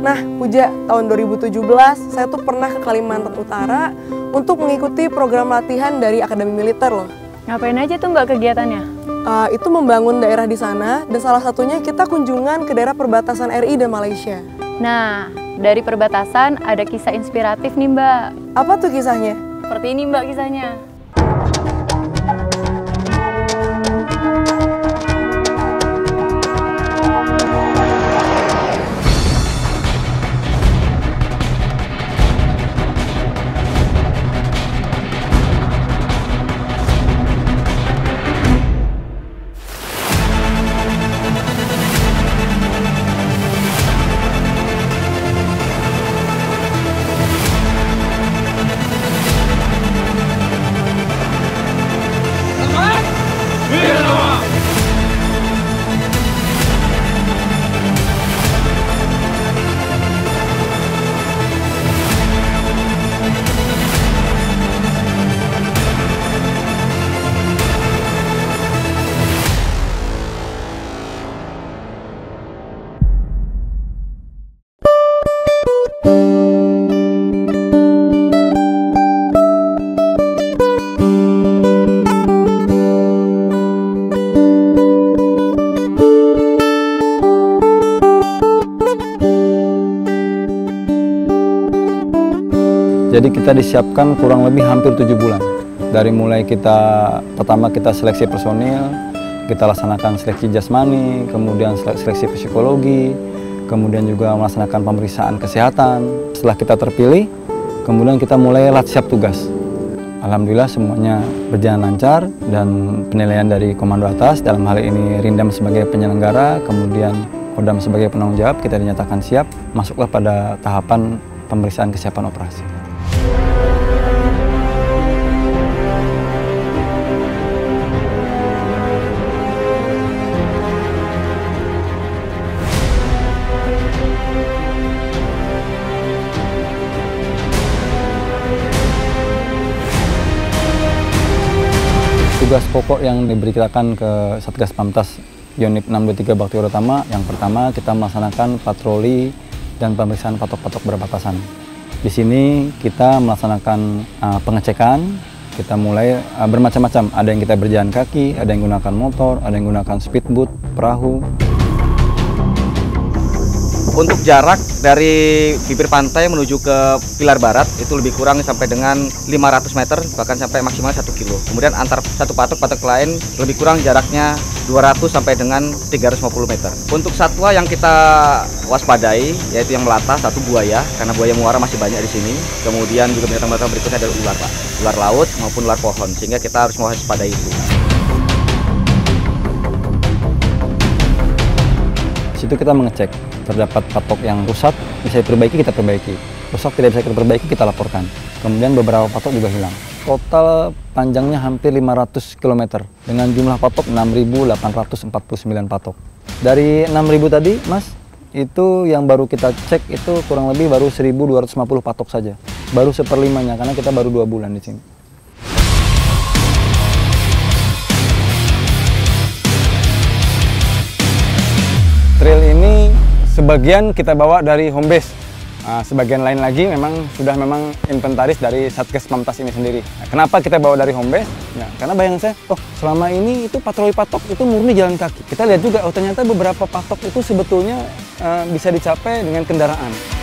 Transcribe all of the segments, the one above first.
Nah, Puja, tahun 2017 saya tuh pernah ke Kalimantan Utara untuk mengikuti program latihan dari Akademi Militer loh. Ngapain aja tuh Mbak kegiatannya? Itu membangun daerah di sana, dan salah satunya kita kunjungan ke daerah perbatasan RI dan Malaysia. Nah, dari perbatasan ada kisah inspiratif nih Mbak. Apa tuh kisahnya? Seperti ini Mbak kisahnya. Jadi kita disiapkan kurang lebih hampir 7 bulan. Dari mulai pertama kita seleksi personil, kita laksanakan seleksi jasmani, kemudian seleksi psikologi, kemudian juga melaksanakan pemeriksaan kesehatan. Setelah kita terpilih, kemudian kita mulai siap tugas. Alhamdulillah semuanya berjalan lancar dan penilaian dari komando atas, dalam hal ini Rindam sebagai penyelenggara, kemudian Kodam sebagai penanggung jawab, kita dinyatakan siap, masuklah pada tahapan pemeriksaan kesiapan operasi. Tugas pokok yang diberikan ke Satgas Pamtas Unit 623 Bakti Utama, yang pertama kita melaksanakan patroli dan pemeriksaan patok-patok berbatasan. Di sini kita melaksanakan pengecekan, kita mulai bermacam-macam. Ada yang kita berjalan kaki, ada yang gunakan motor, ada yang gunakan speedboat, perahu. Untuk jarak dari bibir pantai menuju ke pilar barat itu lebih kurang sampai dengan 500 meter, bahkan sampai maksimal 1 kilo. Kemudian antar satu patok lain lebih kurang jaraknya 200 sampai dengan 350 meter. Untuk satwa yang kita waspadai yaitu yang melata, satu buaya, karena buaya muara masih banyak di sini. Kemudian juga binatang-binatang berikutnya adalah ular, Pak. Ular laut maupun ular pohon, sehingga kita harus mewaspadai itu. Di situ kita mengecek, terdapat patok yang rusak, bisa diperbaiki, kita perbaiki. Rusak tidak bisa kita perbaiki, kita laporkan. Kemudian beberapa patok juga hilang. Total panjangnya hampir 500 km dengan jumlah patok 6.849 patok. Dari 6.000 tadi, Mas, itu yang baru kita cek itu kurang lebih baru 1.250 patok saja. Baru seperlimanya, karena kita baru 2 bulan di sini. Trail ini sebagian kita bawa dari home base, sebagian lain lagi memang sudah inventaris dari Satgas Pamtas ini sendiri. Nah, kenapa kita bawa dari home base? Nah, karena bayangan saya, selama ini itu patroli patok itu murni jalan kaki. Kita lihat juga, ternyata beberapa patok itu sebetulnya bisa dicapai dengan kendaraan.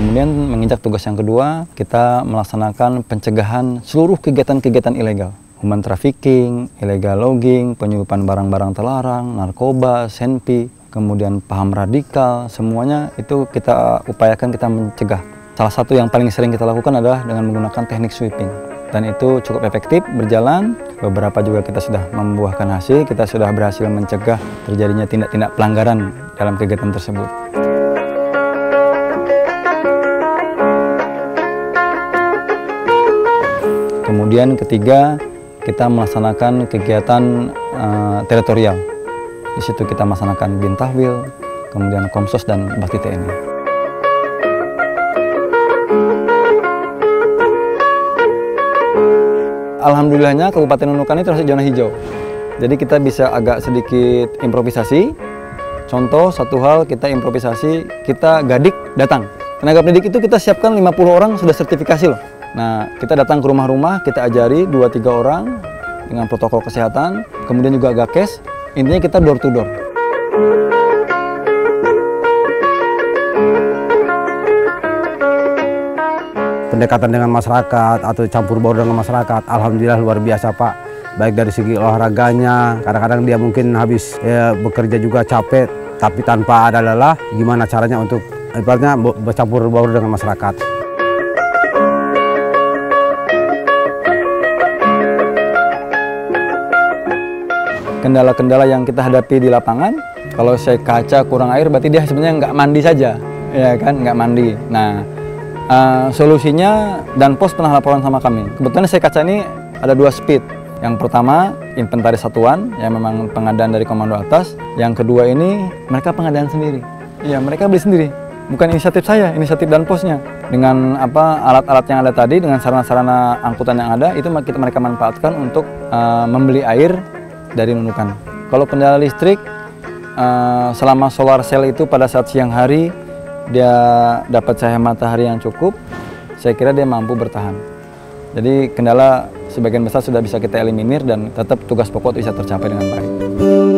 Kemudian menginjak tugas yang kedua, kita melaksanakan pencegahan seluruh kegiatan-kegiatan ilegal. Human trafficking, illegal logging, penyelundupan barang-barang terlarang, narkoba, senpi, kemudian paham radikal, semuanya itu kita upayakan kita mencegah. Salah satu yang paling sering kita lakukan adalah dengan menggunakan teknik sweeping. Dan itu cukup efektif, berjalan. Beberapa juga kita sudah membuahkan hasil, kita sudah berhasil mencegah terjadinya tindak-tindak pelanggaran dalam kegiatan tersebut. Kemudian ketiga, kita melaksanakan kegiatan teritorial. Di situ kita melaksanakan bintahwil, kemudian Komsos dan Bakti TNI. alhamdulillahnya Kabupaten Nunukan ini termasuk zona hijau. Jadi kita bisa agak sedikit improvisasi. Contoh satu hal, kita improvisasi, kita gadik datang. Tenaga pendidik itu kita siapkan 50 orang sudah sertifikasi loh. Nah, kita datang ke rumah-rumah, kita ajari 2-3 orang dengan protokol kesehatan, kemudian juga gakes. Intinya kita door to door. Pendekatan dengan masyarakat atau campur baur dengan masyarakat, alhamdulillah luar biasa Pak. Baik dari segi olahraganya, kadang-kadang dia mungkin habis bekerja juga capek, tapi tanpa ada lelah, gimana caranya untuk ibaratnya bercampur baur dengan masyarakat. Kendala-kendala yang kita hadapi di lapangan, kalau saya kaca kurang air berarti dia sebenarnya nggak mandi saja, ya kan, nggak mandi. Nah, solusinya Danpos pernah laporan sama kami. Kebetulan saya kaca ini ada 2 speed. Yang pertama inventaris satuan, yang memang pengadaan dari komando atas. Yang kedua ini mereka pengadaan sendiri. Iya, mereka beli sendiri. Bukan inisiatif saya, inisiatif Danposnya. Dengan alat-alat yang ada tadi, dengan sarana-sarana angkutan yang ada, itu mereka manfaatkan untuk membeli air dari Nunukan. Kalau kendala listrik, selama solar cell itu pada saat siang hari dia dapat cahaya matahari yang cukup, saya kira dia mampu bertahan. Jadi kendala sebagian besar sudah bisa kita eliminir dan tetap tugas pokok bisa tercapai dengan baik.